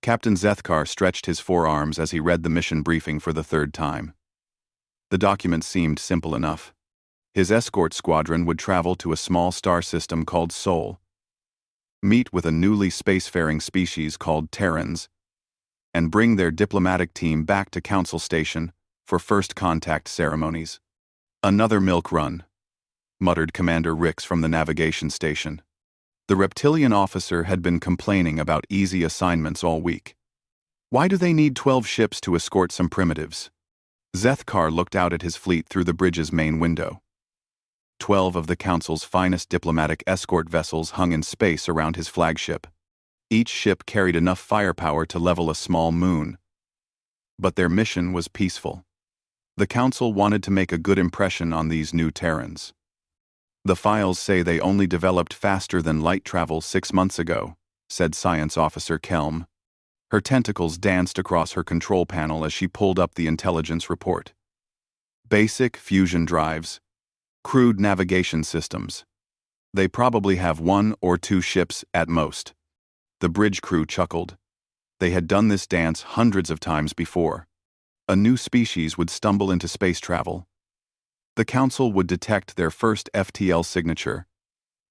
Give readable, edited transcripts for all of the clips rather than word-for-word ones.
Captain Zethkar stretched his forearms as he read the mission briefing for the third time. The document seemed simple enough. His escort squadron would travel to a small star system called Sol, meet with a newly spacefaring species called Terrans, and bring their diplomatic team back to Council Station for first contact ceremonies. "Another milk run," muttered Commander Rix from the navigation station. The reptilian officer had been complaining about easy assignments all week. Why do they need 12 ships to escort some primitives? Zethkar looked out at his fleet through the bridge's main window. 12 of the Council's finest diplomatic escort vessels hung in space around his flagship. Each ship carried enough firepower to level a small moon. But their mission was peaceful. The Council wanted to make a good impression on these new Terrans. "The files say they only developed faster than light travel 6 months ago," said Science Officer Kelm. Her tentacles danced across her control panel as she pulled up the intelligence report. "Basic fusion drives. Crude navigation systems. They probably have 1 or 2 ships at most." The bridge crew chuckled. They had done this dance hundreds of times before. A new species would stumble into space travel. The Council would detect their first FTL signature,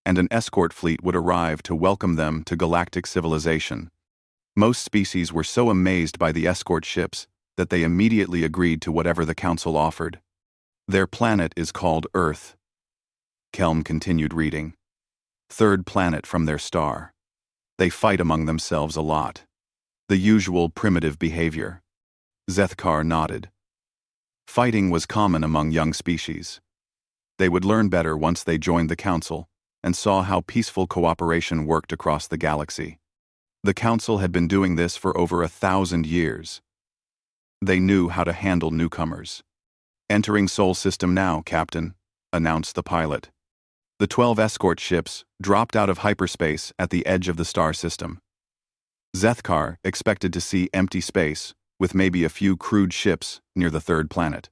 and an escort fleet would arrive to welcome them to galactic civilization. Most species were so amazed by the escort ships that they immediately agreed to whatever the Council offered. "Their planet is called Earth." Kelm continued reading. "Third planet from their star. They fight among themselves a lot. The usual primitive behavior." Zethkar nodded. Fighting was common among young species. They would learn better once they joined the Council and saw how peaceful cooperation worked across the galaxy. The Council had been doing this for over 1,000 years. They knew how to handle newcomers. "Entering Sol system now, Captain," announced the pilot. The 12 escort ships dropped out of hyperspace at the edge of the star system. Zethkar expected to see empty space, with maybe a few crewed ships near the third planet.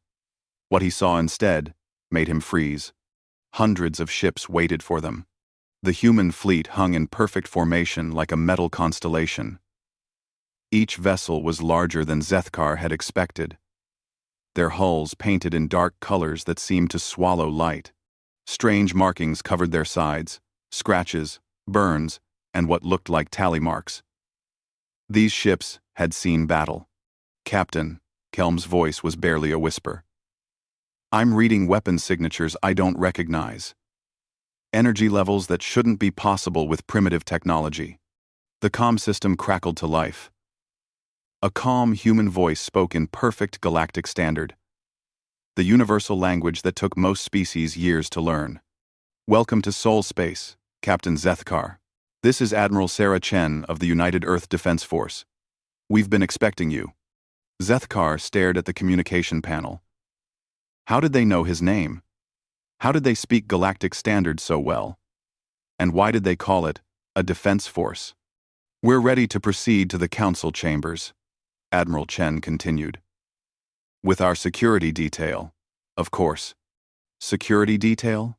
What he saw instead made him freeze. Hundreds of ships waited for them. The human fleet hung in perfect formation like a metal constellation. Each vessel was larger than Zethkar had expected. Their hulls painted in dark colors that seemed to swallow light. Strange markings covered their sides, scratches, burns, and what looked like tally marks. These ships had seen battle. "Captain," Kelm's voice was barely a whisper. "I'm reading weapon signatures I don't recognize. Energy levels that shouldn't be possible with primitive technology." The comm system crackled to life. A calm human voice spoke in perfect galactic standard, the universal language that took most species years to learn. "Welcome to Sol Space, Captain Zethkar. This is Admiral Sarah Chen of the United Earth Defense Force. We've been expecting you." Zethkar stared at the communication panel. How did they know his name? How did they speak galactic standards so well? And why did they call it a defense force? "We're ready to proceed to the Council chambers," Admiral Chen continued. "With our security detail, of course." Security detail?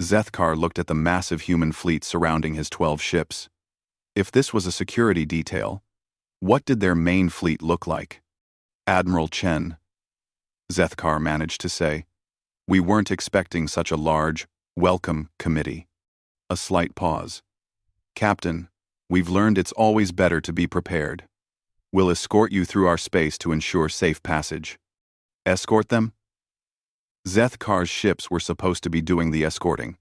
Zethkar looked at the massive human fleet surrounding his 12 ships. If this was a security detail, what did their main fleet look like? "Admiral Chen," Zethkar managed to say, "we weren't expecting such a large, welcome committee." A slight pause. "Captain, we've learned it's always better to be prepared. We'll escort you through our space to ensure safe passage." "Escort them?" Zethkar's ships were supposed to be doing the escorting.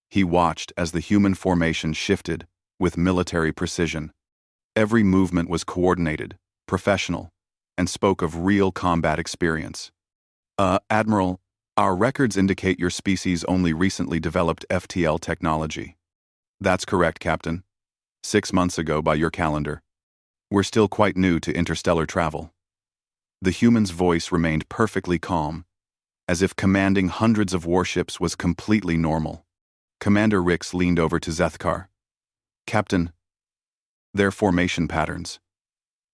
He watched as the human formation shifted with military precision. Every movement was coordinated, professional, and spoke of real combat experience. Admiral, our records indicate your species only recently developed FTL technology." "That's correct, Captain. 6 months ago by your calendar. We're still quite new to interstellar travel." The human's voice remained perfectly calm, as if commanding hundreds of warships was completely normal. Commander Rix leaned over to Zethkar. "Captain, they're formation patterns.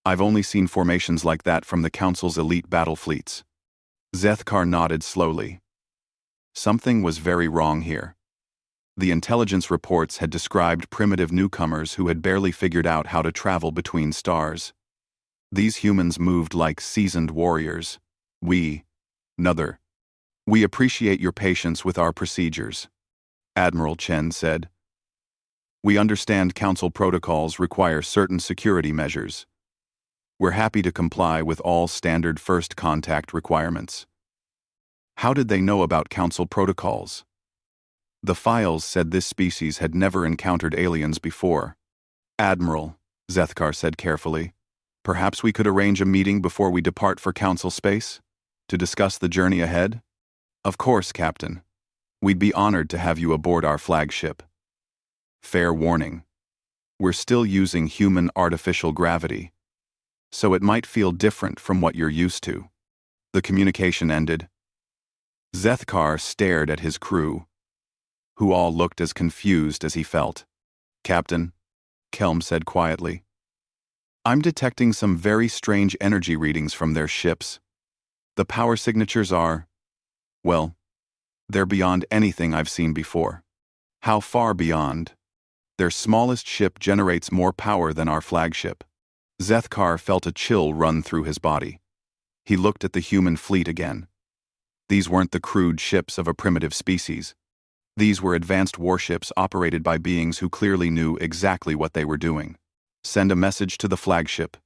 I've only seen formations like that from the Council's elite battle fleets." Zethkar nodded slowly. Something was very wrong here. The intelligence reports had described primitive newcomers who had barely figured out how to travel between stars. These humans moved like seasoned warriors. We appreciate your patience with our procedures, Admiral Chen said. We understand Council protocols require certain security measures. We're happy to comply with all standard first contact requirements. How did they know about Council protocols? The files said this species had never encountered aliens before. Admiral, Zethkar said carefully, perhaps we could arrange a meeting before we depart for Council space? To discuss the journey ahead? Of course, Captain. We'd be honored to have you aboard our flagship. Fair warning. We're still using human artificial gravity, so it might feel different from what you're used to. The communication ended. Zethkar stared at his crew, who all looked as confused as he felt. Captain, Kelm said quietly, I'm detecting some very strange energy readings from their ships. The power signatures are, well, they're beyond anything I've seen before. How far beyond? Their smallest ship generates more power than our flagship. Zethkar felt a chill run through his body. He looked at the human fleet again. These weren't the crude ships of a primitive species. These were advanced warships operated by beings who clearly knew exactly what they were doing. Send a message to the flagship,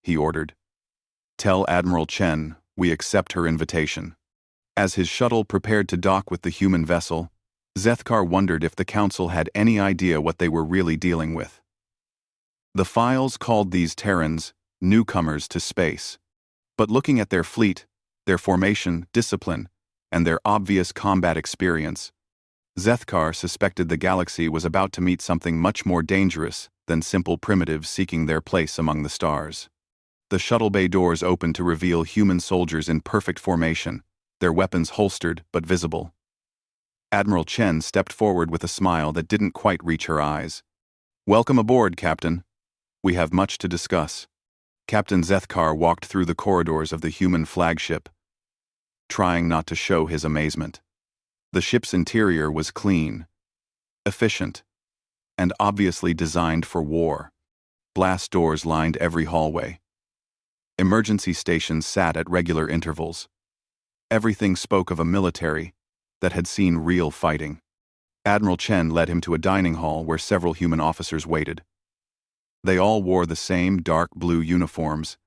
he ordered. Tell Admiral Chen we accept her invitation. As his shuttle prepared to dock with the human vessel, Zethkar wondered if the Council had any idea what they were really dealing with. The files called these Terrans newcomers to space. But looking at their fleet, their formation, discipline, and their obvious combat experience, Zethkar suspected the galaxy was about to meet something much more dangerous than simple primitives seeking their place among the stars. The shuttle bay doors opened to reveal human soldiers in perfect formation, their weapons holstered but visible. Admiral Chen stepped forward with a smile that didn't quite reach her eyes. Welcome aboard, Captain. We have much to discuss. Captain Zethkar walked through the corridors of the human flagship, trying not to show his amazement. The ship's interior was clean, efficient, and obviously designed for war. Blast doors lined every hallway. Emergency stations sat at regular intervals. Everything spoke of a military that had seen real fighting. Admiral Chen led him to a dining hall where several human officers waited. They all wore the same dark blue uniforms,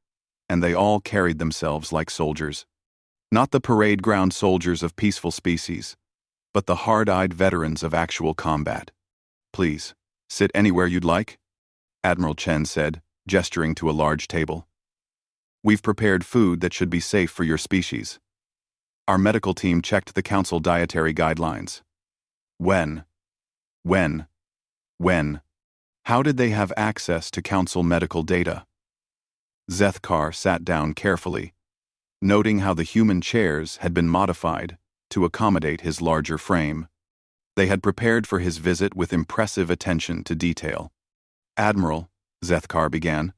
and they all carried themselves like soldiers. Not the parade ground soldiers of peaceful species, but the hard-eyed veterans of actual combat. Please, sit anywhere you'd like, Admiral Chen said, gesturing to a large table. We've prepared food that should be safe for your species. Our medical team checked the Council dietary guidelines. When? How did they have access to Council medical data? Zethkar sat down carefully, noting how the human chairs had been modified to accommodate his larger frame. They had prepared for his visit with impressive attention to detail. Admiral, Zethkar began,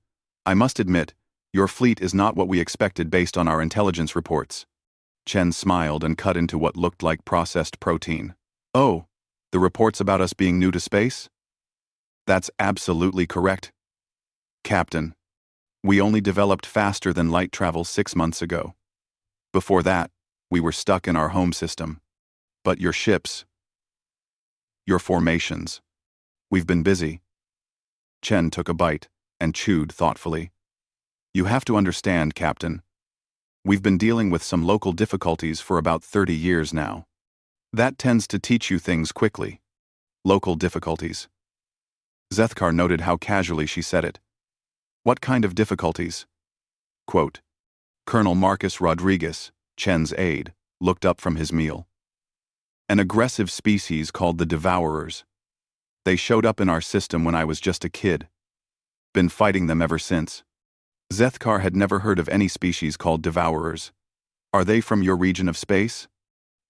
I must admit, your fleet is not what we expected based on our intelligence reports. Chen smiled and cut into what looked like processed protein. Oh, the reports about us being new to space? That's absolutely correct, Captain. We only developed faster than light travel 6 months ago. Before that, we were stuck in our home system. But your ships, your formations, we've been busy. Chen took a bite and chewed thoughtfully. You have to understand, Captain. We've been dealing with some local difficulties for about 30 years now. That tends to teach you things quickly. Local difficulties. Zethkar noted how casually she said it. What kind of difficulties? Quote, Colonel Marcus Rodriguez, Chen's aide, looked up from his meal. An aggressive species called the Devourers. They showed up in our system when I was just a kid. Been fighting them ever since. Zethkar had never heard of any species called Devourers. Are they from your region of space?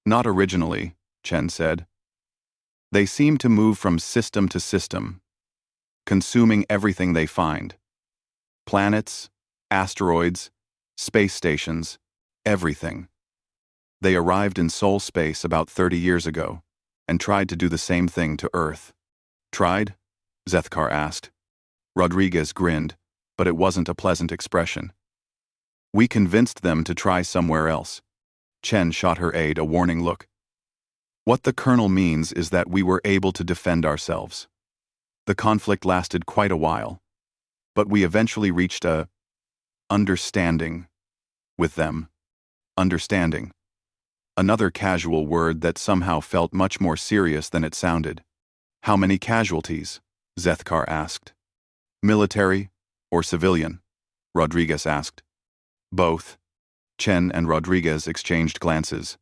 Not originally, Chen said. They seem to move from system to system, consuming everything they find. Planets, asteroids, space stations, everything. They arrived in Sol space about 30 years ago. and tried to do the same thing to Earth. Tried? Zethkar asked. Rodriguez grinned, but it wasn't a pleasant expression. We convinced them to try somewhere else. Chen shot her aide a warning look. What the Colonel means is that we were able to defend ourselves. The conflict lasted quite a while, but we eventually reached a understanding with them. Understanding. Another casual word that somehow felt much more serious than it sounded. How many casualties? Zethkar asked. Military or civilian? Rodriguez asked. Both. Chen and Rodriguez exchanged glances.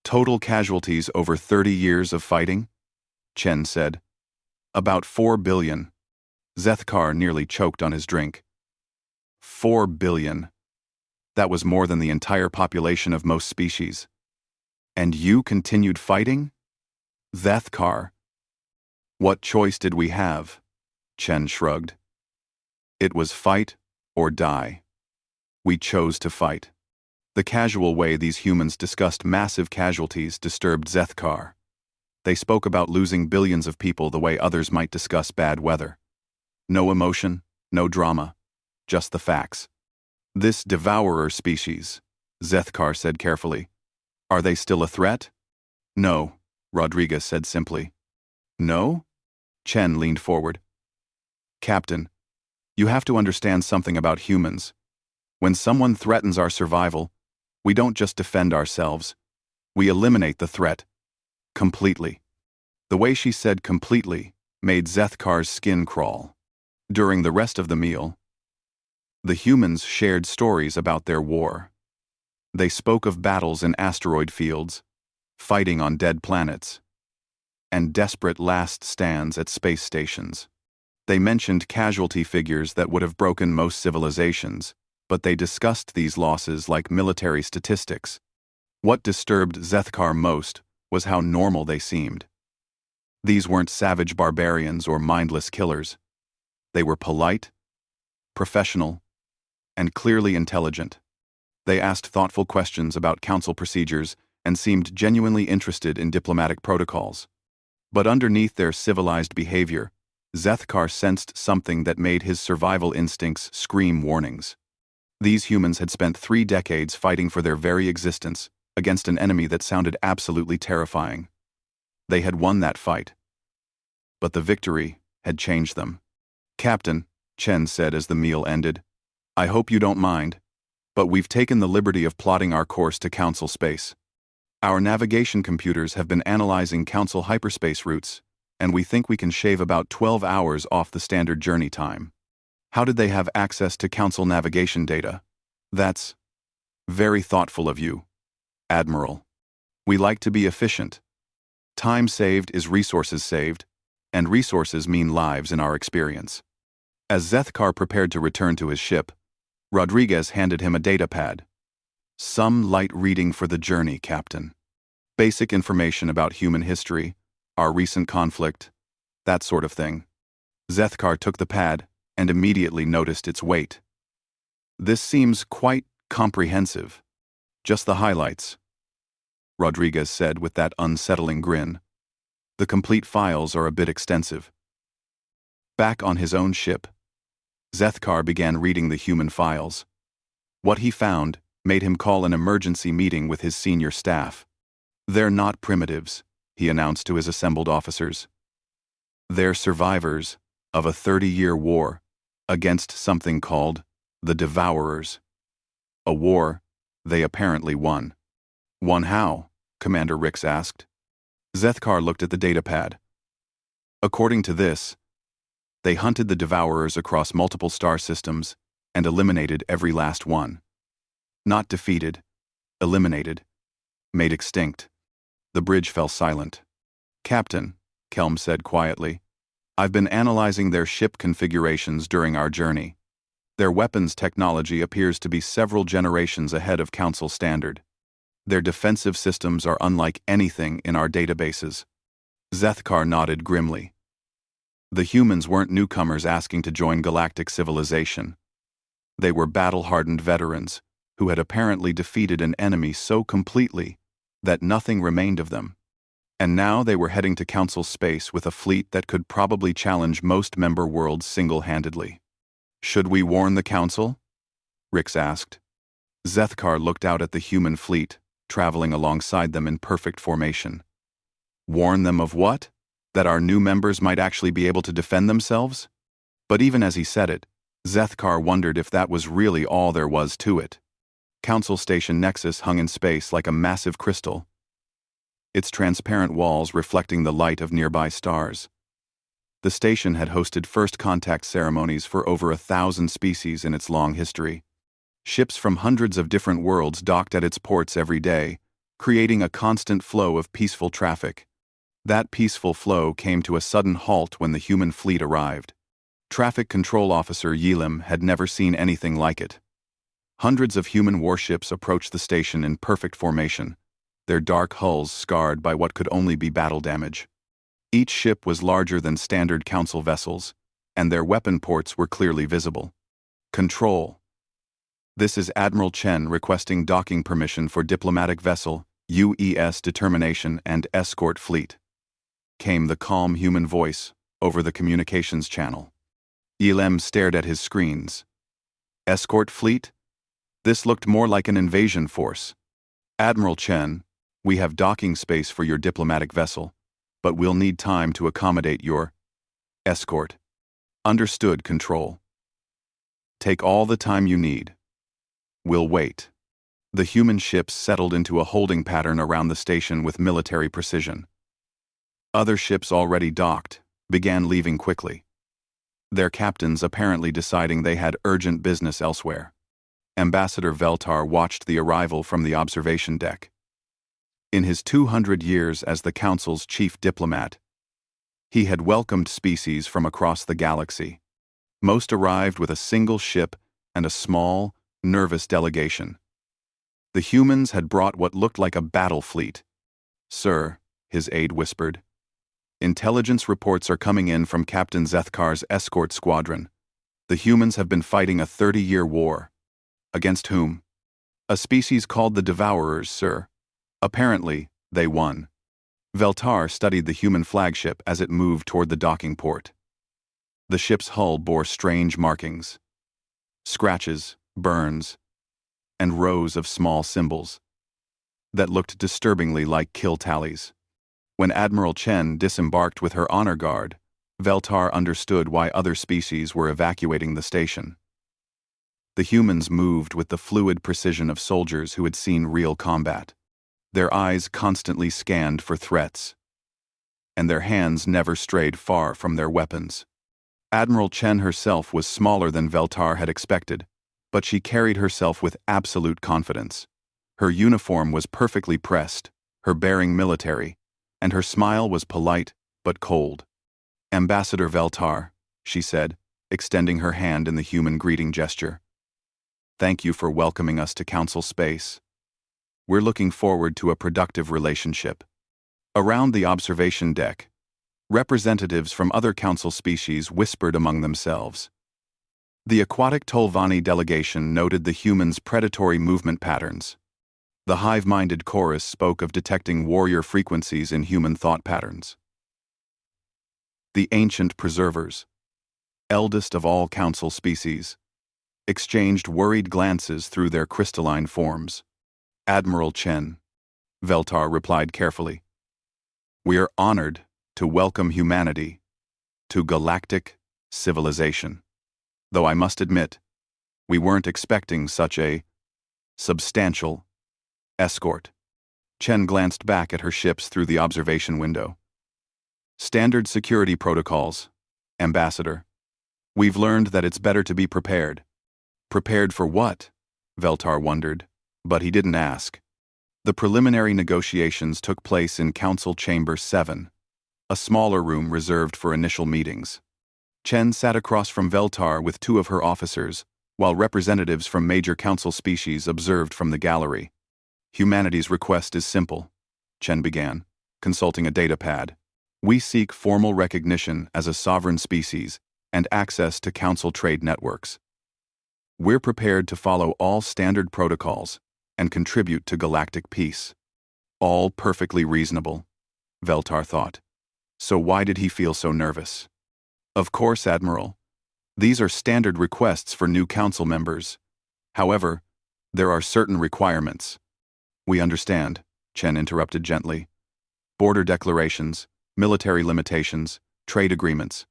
Total casualties over 30 years of fighting? Chen said. About 4 billion. Zethkar nearly choked on his drink. 4 billion. That was more than the entire population of most species. And you continued fighting? Zethkar. What choice did we have? Chen shrugged. It was fight or die. We chose to fight. The casual way these humans discussed massive casualties disturbed Zethkar. They spoke about losing billions of people the way others might discuss bad weather. No emotion, no drama, just the facts. This devourer species, Zethkar said carefully. Are they still a threat? No, Rodriguez said simply. No? Chen leaned forward. Captain, you have to understand something about humans. When someone threatens our survival, we don't just defend ourselves. We eliminate the threat. Completely. The way she said completely made Zethkar's skin crawl. During the rest of the meal, the humans shared stories about their war. They spoke of battles in asteroid fields, fighting on dead planets, and desperate last stands at space stations. They mentioned casualty figures that would have broken most civilizations, but they discussed these losses like military statistics. What disturbed Zethkar most was how normal they seemed. These weren't savage barbarians or mindless killers. They were polite, professional, and clearly intelligent. They asked thoughtful questions about council procedures and seemed genuinely interested in diplomatic protocols. But underneath their civilized behavior, Zethkar sensed something that made his survival instincts scream warnings. These humans had spent 3 decades fighting for their very existence against an enemy that sounded absolutely terrifying. They had won that fight. But the victory had changed them. Captain, Chen said as the meal ended, I hope you don't mind, but we've taken the liberty of plotting our course to Council space. Our navigation computers have been analyzing Council hyperspace routes, and we think we can shave about 12 hours off the standard journey time. How did they have access to Council navigation data? That's very thoughtful of you, Admiral. We like to be efficient. Time saved is resources saved, and resources mean lives in our experience. As Zethkar prepared to return to his ship, Rodriguez handed him a data pad. Some light reading for the journey, Captain. Basic information about human history, our recent conflict, that sort of thing. Zethkar took the pad and immediately noticed its weight. This seems quite comprehensive. Just the highlights, Rodriguez said with that unsettling grin. The complete files are a bit extensive. Back on his own ship, Zethkar began reading the human files. What he found made him call an emergency meeting with his senior staff. They're not primitives, he announced to his assembled officers. They're survivors of a 30-year war against something called the Devourers. A war they apparently won. Won how? Commander Rix asked. Zethkar looked at the datapad. According to this, they hunted the Devourers across multiple star systems and eliminated every last one. Not defeated, eliminated, made extinct. The bridge fell silent. Captain, Kelm said quietly, I've been analyzing their ship configurations during our journey. Their weapons technology appears to be several generations ahead of Council standard. Their defensive systems are unlike anything in our databases. Zethkar nodded grimly. The humans weren't newcomers asking to join galactic civilization. They were battle-hardened veterans who had apparently defeated an enemy so completely that nothing remained of them. And now they were heading to Council space with a fleet that could probably challenge most member worlds single-handedly. Should we warn the Council? Rix asked. Zethkar looked out at the human fleet, traveling alongside them in perfect formation. Warn them of what? That our new members might actually be able to defend themselves? But even as he said it, Zethkar wondered if that was really all there was to it. Council Station Nexus hung in space like a massive crystal, its transparent walls reflecting the light of nearby stars. The station had hosted first contact ceremonies for over 1,000 species in its long history. Ships from hundreds of different worlds docked at its ports every day, creating a constant flow of peaceful traffic. That peaceful flow came to a sudden halt when the human fleet arrived. Traffic Control Officer Yilim had never seen anything like it. Hundreds of human warships approached the station in perfect formation, their dark hulls scarred by what could only be battle damage. Each ship was larger than standard Council vessels, and their weapon ports were clearly visible. Control. This is Admiral Chen requesting docking permission for diplomatic vessel, UES Determination and Escort Fleet. Came the calm human voice over the communications channel. Yilem stared at his screens. Escort Fleet? This looked more like an invasion force. Admiral Chen, we have docking space for your diplomatic vessel, but we'll need time to accommodate your escort. Understood, Control. Take all the time you need. We'll wait. The human ships settled into a holding pattern around the station with military precision. Other ships already docked began leaving quickly, their captains apparently deciding they had urgent business elsewhere. Ambassador Veltar watched the arrival from the observation deck. In his 200 years as the Council's chief diplomat, he had welcomed species from across the galaxy. Most arrived with a single ship and a small, nervous delegation. The humans had brought what looked like a battle fleet. Sir, his aide whispered, intelligence reports are coming in from Captain Zethkar's escort squadron. The humans have been fighting a 30-year war. Against whom? A species called the Devourers, sir. Apparently, they won. Veltar studied the human flagship as it moved toward the docking port. The ship's hull bore strange markings. Scratches, burns, and rows of small symbols that looked disturbingly like kill tallies. When Admiral Chen disembarked with her honor guard, Veltar understood why other species were evacuating the station. The humans moved with the fluid precision of soldiers who had seen real combat. Their eyes constantly scanned for threats, and their hands never strayed far from their weapons. Admiral Chen herself was smaller than Veltar had expected, but she carried herself with absolute confidence. Her uniform was perfectly pressed, her bearing military, and her smile was polite but cold. Ambassador Veltar, she said, extending her hand in the human greeting gesture. Thank you for welcoming us to Council space. We're looking forward to a productive relationship. Around the observation deck, representatives from other Council species whispered among themselves. The aquatic Tolvani delegation noted the humans' predatory movement patterns. The hive-minded chorus spoke of detecting warrior frequencies in human thought patterns. The ancient preservers, eldest of all Council species, exchanged worried glances through their crystalline forms. Admiral Chen, Veltar replied carefully. We are honored to welcome humanity to galactic civilization. Though I must admit, we weren't expecting such a substantial escort. Chen glanced back at her ships through the observation window. Standard security protocols, Ambassador. We've learned that it's better to be prepared. Prepared for what? Veltar wondered, but he didn't ask. The preliminary negotiations took place in Council Chamber 7, a smaller room reserved for initial meetings. Chen sat across from Veltar with two of her officers, while representatives from major Council species observed from the gallery. Humanity's request is simple, Chen began, consulting a datapad. We seek formal recognition as a sovereign species and access to Council trade networks. We're prepared to follow all standard protocols and contribute to galactic peace. All perfectly reasonable. Veltar thought. So why did he feel so nervous? Of course, Admiral. These are standard requests for new council members. However, there are certain requirements. We understand, Chen interrupted gently. Border declarations, military limitations, trade agreements.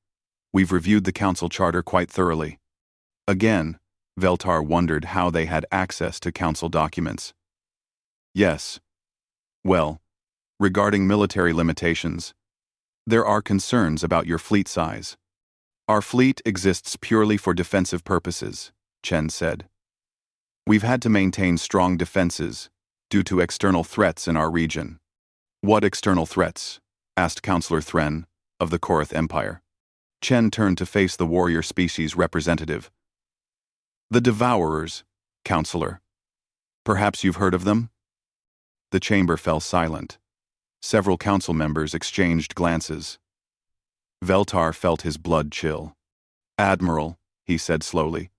We've reviewed the council charter quite thoroughly. Again, Veltar wondered how they had access to council documents. Yes. Well, regarding military limitations, there are concerns about your fleet size. Our fleet exists purely for defensive purposes, Chen said. We've had to maintain strong defenses due to external threats in our region. What external threats? Asked Counselor Thren of the Korath Empire. Chen turned to face the warrior species representative. The Devourers, Counselor. Perhaps you've heard of them? The chamber fell silent. Several council members exchanged glances. Veltar felt his blood chill. Admiral, he said slowly,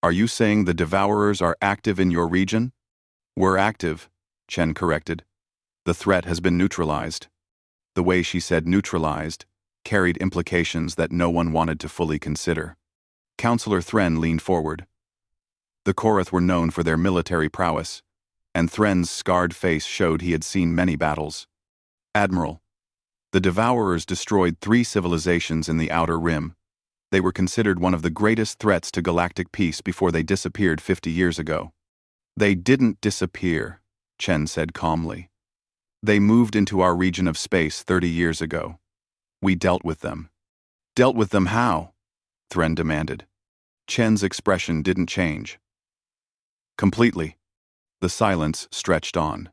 are you saying the Devourers are active in your region? We're active, Chen corrected. The threat has been neutralized. The way she said neutralized carried implications that no one wanted to fully consider. Counselor Thren leaned forward. The Korath were known for their military prowess, and Thren's scarred face showed he had seen many battles. Admiral, the Devourers destroyed 3 civilizations in the Outer Rim. They were considered one of the greatest threats to galactic peace before they disappeared 50 years ago. They didn't disappear, Chen said calmly. They moved into our region of space 30 years ago. We dealt with them. Dealt with them how? Thren demanded. Chen's expression didn't change. Completely. The silence stretched on.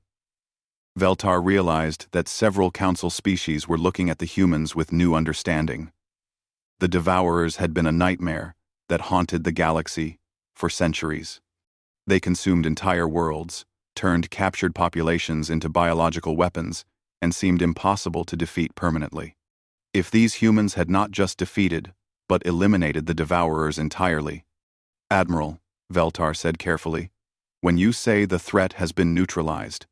Veltar realized that several council species were looking at the humans with new understanding. The Devourers had been a nightmare that haunted the galaxy for centuries. They consumed entire worlds, turned captured populations into biological weapons, and seemed impossible to defeat permanently. If these humans had not just defeated, but eliminated the Devourers entirely. Admiral, Veltar said carefully, when you say the threat has been neutralized,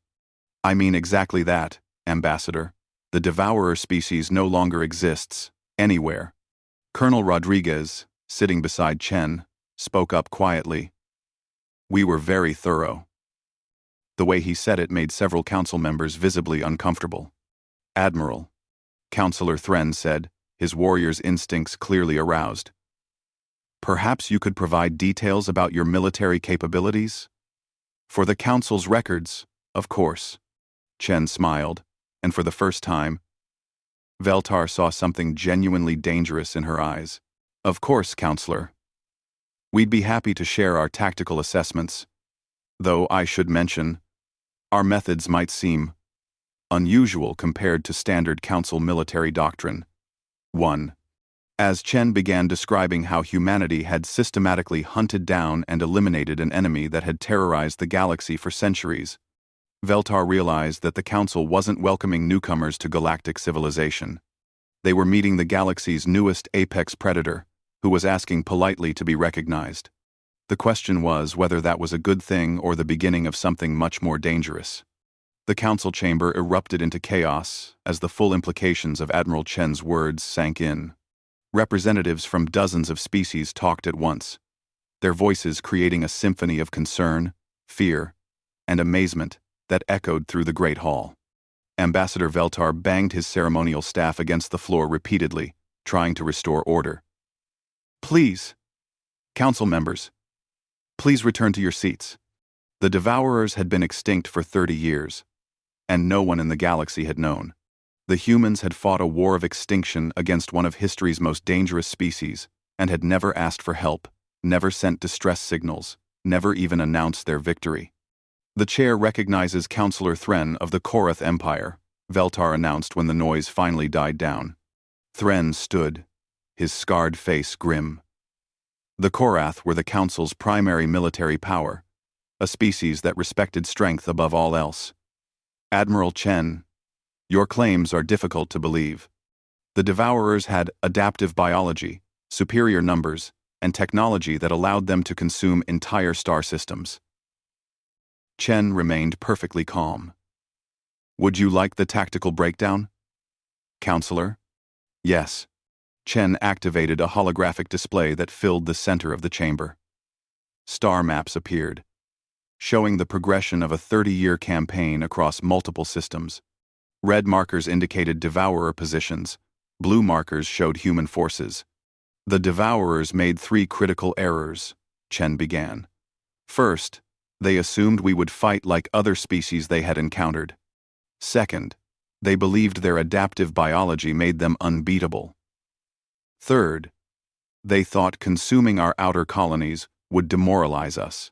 I mean exactly that, Ambassador. The Devourer species no longer exists, anywhere. Colonel Rodriguez, sitting beside Chen, spoke up quietly. We were very thorough. The way he said it made several council members visibly uncomfortable. Admiral, Counselor Thren said, his warrior's instincts clearly aroused. Perhaps you could provide details about your military capabilities? For the Council's records, of course. Chen smiled, and for the first time, Veltar saw something genuinely dangerous in her eyes. Of course, Counselor. We'd be happy to share our tactical assessments, though I should mention, our methods might seem unusual compared to standard Council military doctrine. 1. As Chen began describing how humanity had systematically hunted down and eliminated an enemy that had terrorized the galaxy for centuries, Veltar realized that the Council wasn't welcoming newcomers to galactic civilization. They were meeting the galaxy's newest apex predator, who was asking politely to be recognized. The question was whether that was a good thing or the beginning of something much more dangerous. The Council chamber erupted into chaos as the full implications of Admiral Chen's words sank in. Representatives from dozens of species talked at once, their voices creating a symphony of concern, fear, and amazement that echoed through the Great Hall. Ambassador Veltar banged his ceremonial staff against the floor repeatedly, trying to restore order. Please, Council members, please return to your seats. The Devourers had been extinct for 30 years, and no one in the galaxy had known. The humans had fought a war of extinction against one of history's most dangerous species, and had never asked for help, never sent distress signals, never even announced their victory. The chair recognizes Counselor Thren of the Korath Empire, Veltar announced when the noise finally died down. Thren stood, his scarred face grim. The Korath were the Council's primary military power, a species that respected strength above all else. Admiral Chen, your claims are difficult to believe. The Devourers had adaptive biology, superior numbers, and technology that allowed them to consume entire star systems. Chen remained perfectly calm. Would you like the tactical breakdown? Counselor? Yes. Chen activated a holographic display that filled the center of the chamber. Star maps appeared, showing the progression of a 30-year campaign across multiple systems. Red markers indicated Devourer positions, blue markers showed human forces. The Devourers made 3 critical errors, Chen began. First, they assumed we would fight like other species they had encountered. Second, they believed their adaptive biology made them unbeatable. Third, they thought consuming our outer colonies would demoralize us.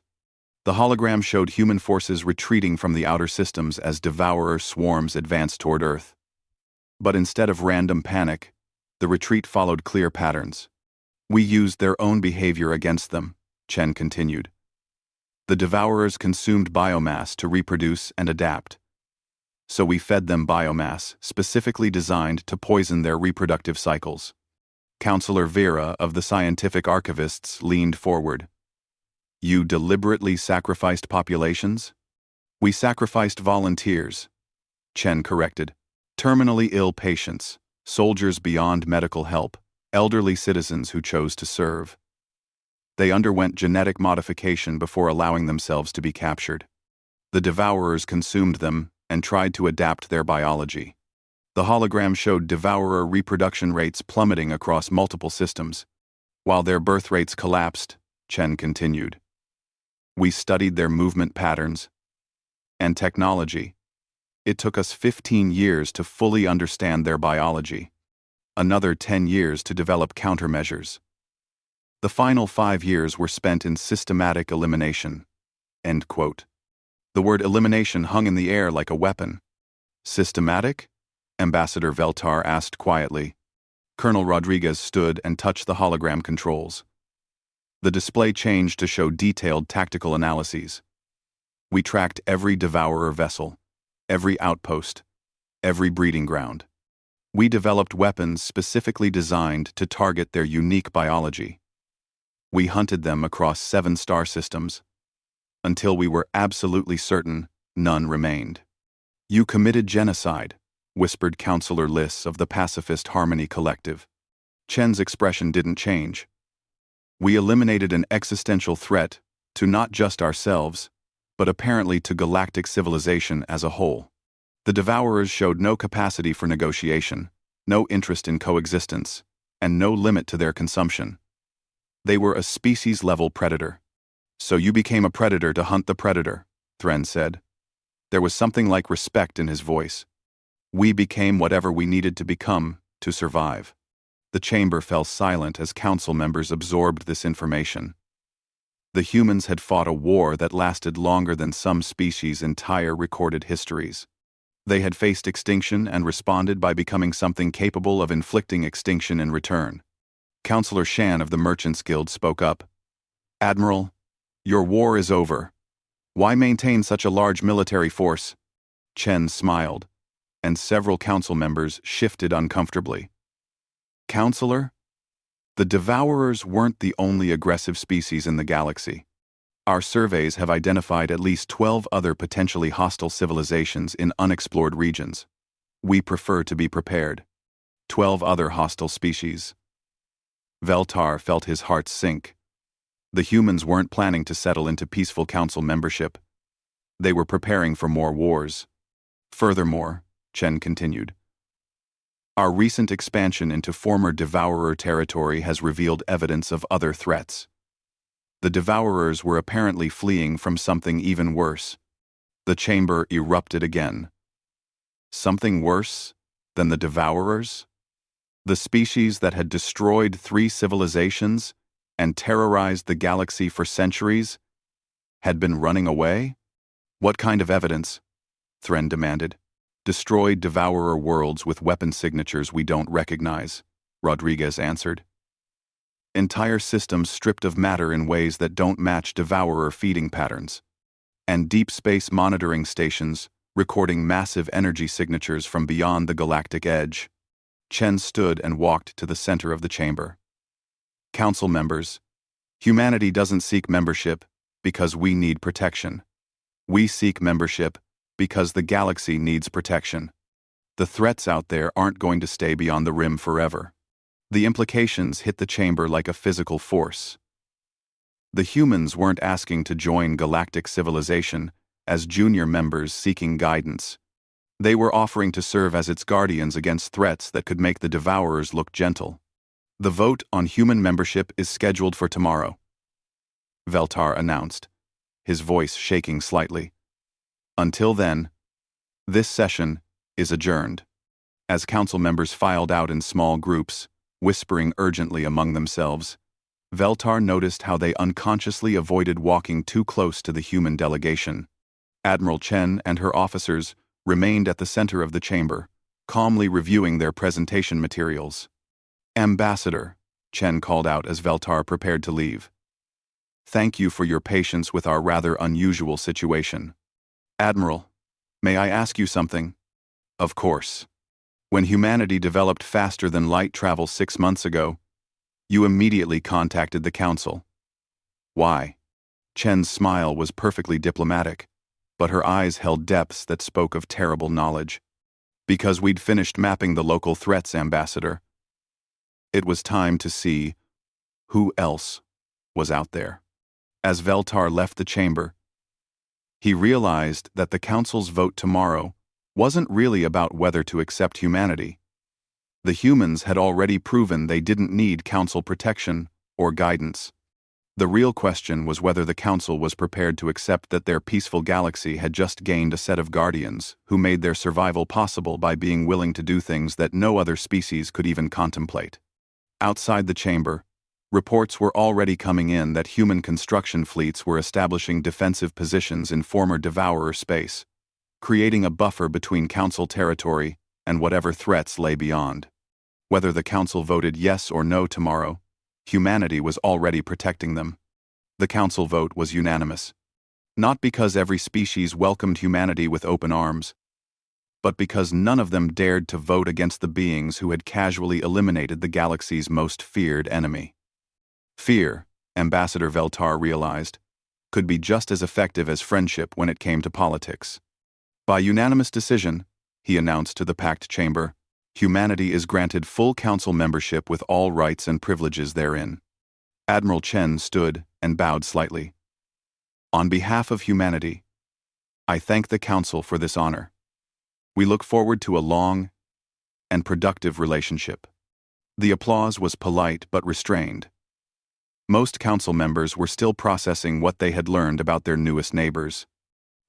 The hologram showed human forces retreating from the outer systems as Devourer swarms advanced toward Earth. But instead of random panic, the retreat followed clear patterns. We used their own behavior against them, Chen continued. The Devourers consumed biomass to reproduce and adapt. So we fed them biomass specifically designed to poison their reproductive cycles. Counselor Vera of the Scientific Archivists leaned forward. You deliberately sacrificed populations? We sacrificed volunteers, Chen corrected. Terminally ill patients, soldiers beyond medical help, elderly citizens who chose to serve. They underwent genetic modification before allowing themselves to be captured. The Devourers consumed them and tried to adapt their biology. The hologram showed Devourer reproduction rates plummeting across multiple systems. While their birth rates collapsed, Chen continued. We studied their movement patterns and technology. It took us 15 years to fully understand their biology. Another 10 years to develop countermeasures. The final 5 years were spent in systematic elimination. End quote. The word elimination hung in the air like a weapon. Systematic? Ambassador Veltar asked quietly. Colonel Rodriguez stood and touched the hologram controls. The display changed to show detailed tactical analyses. We tracked every Devourer vessel, every outpost, every breeding ground. We developed weapons specifically designed to target their unique biology. We hunted them across 7 star systems, until we were absolutely certain none remained. You committed genocide, whispered Counselor Liss of the Pacifist Harmony Collective. Chen's expression didn't change. We eliminated an existential threat to not just ourselves, but apparently to galactic civilization as a whole. The Devourers showed no capacity for negotiation, no interest in coexistence, and no limit to their consumption. They were a species-level predator. So you became a predator to hunt the predator, Thren said. There was something like respect in his voice. We became whatever we needed to become to survive. The chamber fell silent as council members absorbed this information. The humans had fought a war that lasted longer than some species' entire recorded histories. They had faced extinction and responded by becoming something capable of inflicting extinction in return. Counselor Shan of the Merchants Guild spoke up. Admiral, your war is over. Why maintain such a large military force? Chen smiled, and several council members shifted uncomfortably. Counselor? The Devourers weren't the only aggressive species in the galaxy. Our surveys have identified at least 12 other potentially hostile civilizations in unexplored regions. We prefer to be prepared. 12 other hostile species. Veltar felt his heart sink. The humans weren't planning to settle into peaceful council membership. They were preparing for more wars. Furthermore, Chen continued, our recent expansion into former Devourer territory has revealed evidence of other threats. The Devourers were apparently fleeing from something even worse. The chamber erupted again. Something worse than the Devourers? The species that had destroyed 3 civilizations and terrorized the galaxy for centuries had been running away? What kind of evidence? Thren demanded. Destroyed Devourer worlds with weapon signatures we don't recognize, Rodriguez answered. Entire systems stripped of matter in ways that don't match Devourer feeding patterns. And deep space monitoring stations recording massive energy signatures from beyond the galactic edge. Chen stood and walked to the center of the chamber. Council members, humanity doesn't seek membership because we need protection. We seek membership because the galaxy needs protection. The threats out there aren't going to stay beyond the rim forever. The implications hit the chamber like a physical force. The humans weren't asking to join galactic civilization as junior members seeking guidance. They were offering to serve as its guardians against threats that could make the Devourers look gentle. The vote on human membership is scheduled for tomorrow, Veltar announced, his voice shaking slightly. Until then, this session is adjourned. As council members filed out in small groups, whispering urgently among themselves, Veltar noticed how they unconsciously avoided walking too close to the human delegation. Admiral Chen and her officers remained at the center of the chamber, calmly reviewing their presentation materials. "Ambassador," Chen called out as Veltar prepared to leave. "Thank you for your patience with our rather unusual situation." "Admiral, may I ask you something?" "Of course. When humanity developed faster than light travel 6 months ago, you immediately contacted the Council. Why?" Chen's smile was perfectly diplomatic, but her eyes held depths that spoke of terrible knowledge. "Because we'd finished mapping the local threats, Ambassador. It was time to see who else was out there." As Veltar left the chamber, he realized that the Council's vote tomorrow wasn't really about whether to accept humanity. The humans had already proven they didn't need Council protection or guidance. The real question was whether the Council was prepared to accept that their peaceful galaxy had just gained a set of guardians who made their survival possible by being willing to do things that no other species could even contemplate. Outside the chamber, reports were already coming in that human construction fleets were establishing defensive positions in former Devourer space, creating a buffer between Council territory and whatever threats lay beyond. Whether the Council voted yes or no tomorrow, humanity was already protecting them. The Council vote was unanimous, not because every species welcomed humanity with open arms, but because none of them dared to vote against the beings who had casually eliminated the galaxy's most feared enemy. Fear, Ambassador Veltar realized, could be just as effective as friendship when it came to politics. By unanimous decision, he announced to the packed chamber, humanity is granted full Council membership with all rights and privileges therein. Admiral Chen stood and bowed slightly. "On behalf of humanity, I thank the Council for this honor. We look forward to a long and productive relationship." The applause was polite but restrained. Most Council members were still processing what they had learned about their newest neighbors.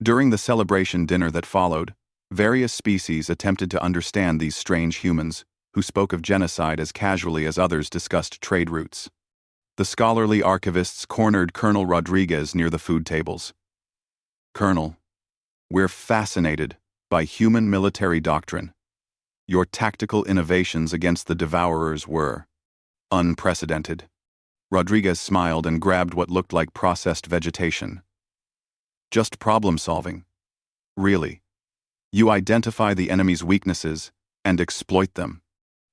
During the celebration dinner that followed, various species attempted to understand these strange humans, who spoke of genocide as casually as others discussed trade routes. The scholarly archivists cornered Colonel Rodriguez near the food tables. "Colonel, we're fascinated by human military doctrine. Your tactical innovations against the Devourers were unprecedented." Rodriguez smiled and grabbed what looked like processed vegetation. "Just problem-solving. Really. You identify the enemy's weaknesses and exploit them.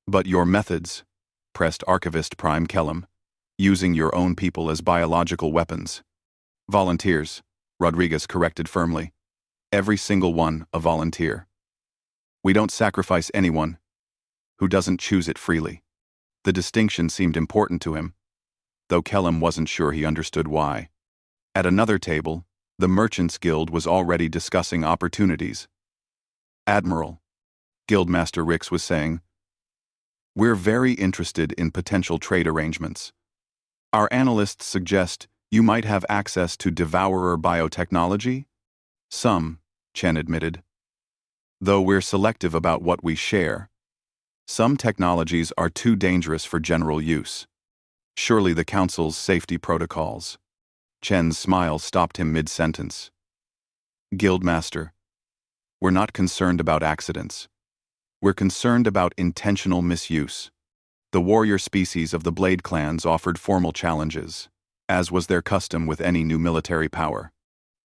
But your methods," pressed Archivist Prime Kellum, "using your own people as biological weapons." "Volunteers," Rodriguez corrected firmly. "Every single one a volunteer. We don't sacrifice anyone who doesn't choose it freely." The distinction seemed important to him, though Kellum wasn't sure he understood why. At another table, the Merchants Guild was already discussing opportunities. "Admiral," Guildmaster Rix was saying, "we're very interested in potential trade arrangements. Our analysts suggest you might have access to Devourer biotechnology?" "Some," Chen admitted. "Though we're selective about what we share. Some technologies are too dangerous for general use. Surely the Council's safety protocols." Chen's smile stopped him mid-sentence. "Guildmaster, we're not concerned about accidents. We're concerned about intentional misuse." The warrior species of the Blade clans offered formal challenges, as was their custom with any new military power.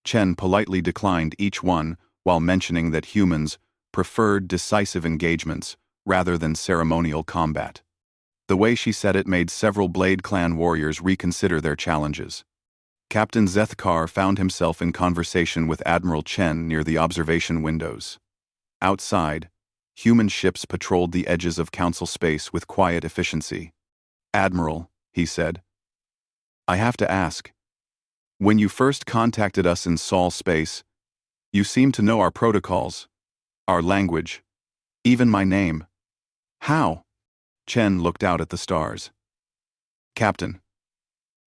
Chen politely declined each one while mentioning that humans preferred decisive engagements rather than ceremonial combat. The way she said it made several Blade clan warriors reconsider their challenges. Captain Zethkar found himself in conversation with Admiral Chen near the observation windows. Outside, Human ships patrolled the edges of Council space with quiet efficiency. "Admiral," he said, "I have to ask. When you first contacted us in Sol space, you seemed to know our protocols, our language, even my name. How?" Chen looked out at the stars. "Captain,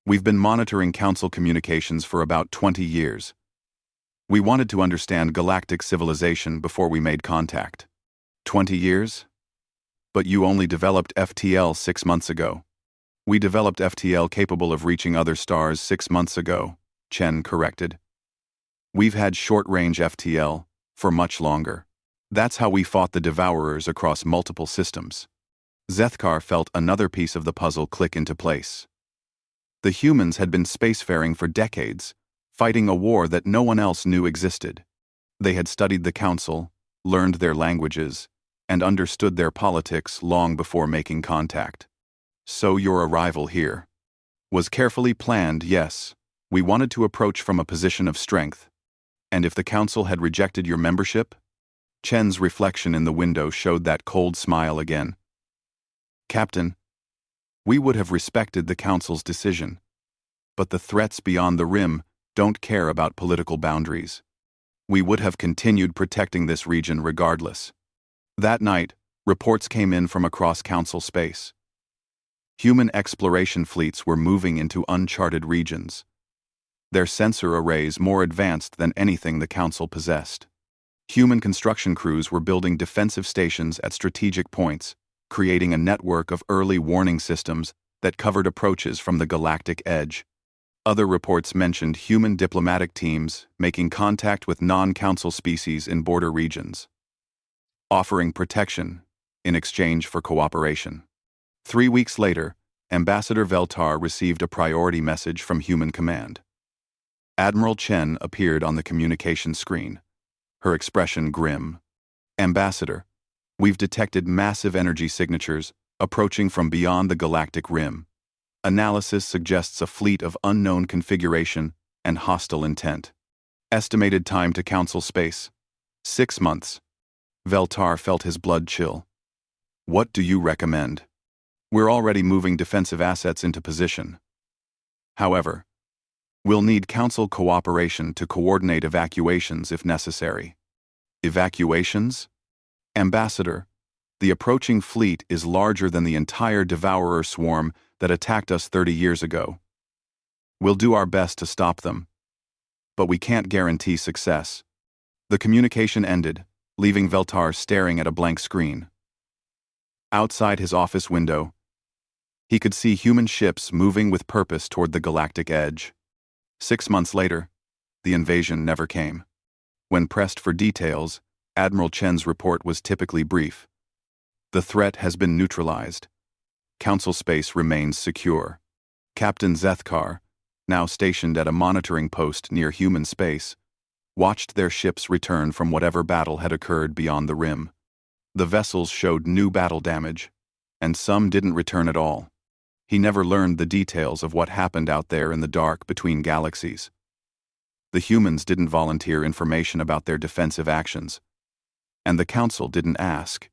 we've been monitoring Council communications for about 20 years. We wanted to understand galactic civilization before we made contact." 20 years? But you only developed FTL 6 months ago. "We developed FTL capable of reaching other stars 6 months ago," Chen corrected. "We've had short-range FTL for much longer. That's how we fought the Devourers across multiple systems." Zethkar felt another piece of the puzzle click into place. The humans had been spacefaring for decades, fighting a war that no one else knew existed. They had studied the Council, learned their languages, and understood their politics long before making contact. "So your arrival here was carefully planned, yes. We wanted to approach from a position of strength. And if the Council had rejected your membership?" Chen's reflection in the window showed that cold smile again. "Captain, we would have respected the Council's decision. But the threats beyond the rim don't care about political boundaries. We would have continued protecting this region regardless." That night, reports came in from across Council space. Human exploration fleets were moving into uncharted regions. Their sensor arrays more advanced than anything the Council possessed. Human construction crews were building defensive stations at strategic points, creating a network of early warning systems that covered approaches from the galactic edge. Other reports mentioned human diplomatic teams making contact with non-Council species in border regions, offering protection in exchange for cooperation. 3 weeks later, Ambassador Veltar received a priority message from Human Command. Admiral Chen appeared on the communication screen, her expression grim. "Ambassador, we've detected massive energy signatures approaching from beyond the galactic rim. Analysis suggests a fleet of unknown configuration and hostile intent. Estimated time to Council space: 6 months. Veltar felt his blood chill. "What do you recommend?" "We're already moving defensive assets into position. However, we'll need Council cooperation to coordinate evacuations if necessary." "Evacuations?" "Ambassador, the approaching fleet is larger than the entire Devourer swarm that attacked us 30 years ago. We'll do our best to stop them, but we can't guarantee success." The communication ended, leaving Veltar staring at a blank screen. Outside his office window, he could see human ships moving with purpose toward the galactic edge. 6 months later, the invasion never came. When pressed for details, Admiral Chen's report was typically brief. "The threat has been neutralized. Council space remains secure." Captain Zethkar, now stationed at a monitoring post near human space, watched their ships return from whatever battle had occurred beyond the rim. The vessels showed new battle damage, and some didn't return at all. He never learned the details of what happened out there in the dark between galaxies. The humans didn't volunteer information about their defensive actions, and the Council didn't ask.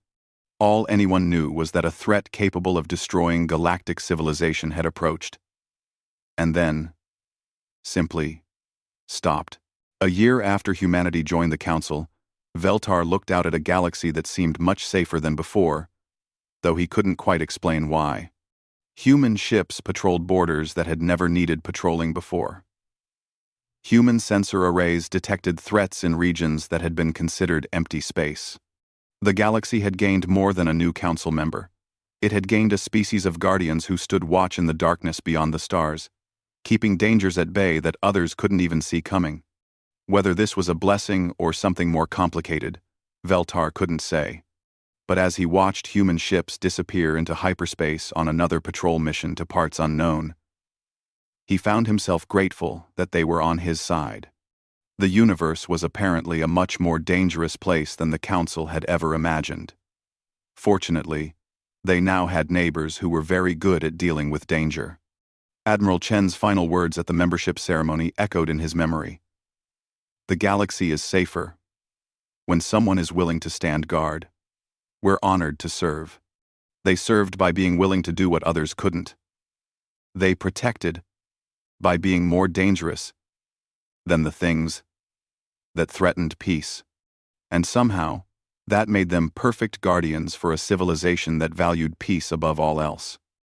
All anyone knew was that a threat capable of destroying galactic civilization had approached. And then, simply, stopped. A year after humanity joined the Council, Veltar looked out at a galaxy that seemed much safer than before, though he couldn't quite explain why. Human ships patrolled borders that had never needed patrolling before. Human sensor arrays detected threats in regions that had been considered empty space. The galaxy had gained more than a new Council member. It had gained a species of guardians who stood watch in the darkness beyond the stars, keeping dangers at bay that others couldn't even see coming. Whether this was a blessing or something more complicated, Veltar couldn't say. But as he watched human ships disappear into hyperspace on another patrol mission to parts unknown, he found himself grateful that they were on his side. The universe was apparently a much more dangerous place than the Council had ever imagined. Fortunately, they now had neighbors who were very good at dealing with danger. Admiral Chen's final words at the membership ceremony echoed in his memory. "The galaxy is safer when someone is willing to stand guard." were honored to serve. They served by being willing to do what others couldn't. They protected by being more dangerous than the things that threatened peace. And somehow, that made them perfect guardians for a civilization that valued peace above all else.